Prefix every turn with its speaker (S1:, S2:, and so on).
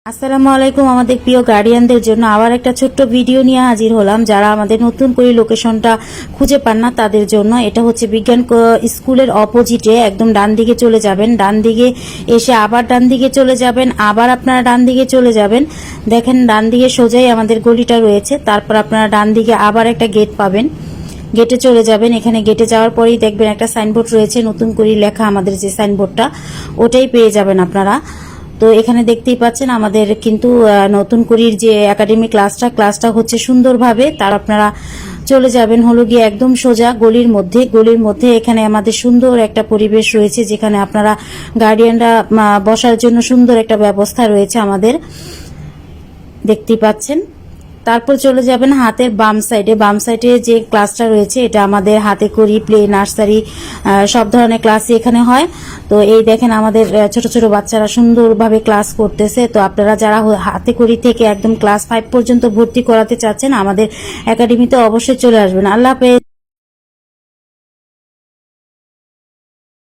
S1: আসসালামু আলাইকুম। আমাদের প্রিয় গার্ডিয়ানদের জন্য আবার একটা ছোট্ট ভিডিও নিয়ে হাজির হলাম। যারা আমাদের নতুন করে লোকেশনটা খুঁজে পান না তাদের জন্য। এটা হচ্ছে বিজ্ঞান স্কুলের অপোজিটে, একদম ডান দিকে চলে যাবেন, ডান দিকে এসে আবার ডান দিকে চলে যাবেন, আবার আপনারা ডান দিকে চলে যাবেন। দেখেন ডান দিকে সোজাই আমাদের গলিটা রয়েছে, তারপর আপনারা ডান দিকে আবার একটা গেট পাবেন, গেটে চলে যাবেন। এখানে গেটে যাওয়ার পরেই দেখবেন একটা সাইনবোর্ড রয়েছে, নতুন করে লেখা আমাদের যে সাইনবোর্ডটা ওটাই পেয়ে যাবেন আপনারা। তো এখানে দেখতেই পাচ্ছেন আমাদের কিন্তু নতুন করির যে একাডেমিক ক্লাসটা হচ্ছে সুন্দরভাবে। তার আপনারা চলে যাবেন হলো গিয়ে একদম সোজা গলির মধ্যে এখানে আমাদের সুন্দর একটা পরিবেশ রয়েছে, যেখানে আপনারা গার্ডিয়ানরা বসার জন্য সুন্দর একটা ব্যবস্থা রয়েছে আমাদের, দেখতেই পাচ্ছেন। তারপর চলে যাবেন হাতের বাম সাইডে যে ক্লাসটা রয়েছে, এটা আমাদের হাতে করি, প্লে, নার্সারি সব ধরনের ক্লাসই এখানে হয়। তো এই দেখেন আমাদের ছোট ছোট বাচ্চারা সুন্দরভাবে ক্লাস করতেছে। তো আপনারা যারা হাতে করি থেকে একদম ক্লাস 5 পর্যন্ত ভর্তি করাতে চাচ্ছেন আমাদের একাডেমিতে অবশ্যই চলে আসবেন। আল্লাহ হাফেজ।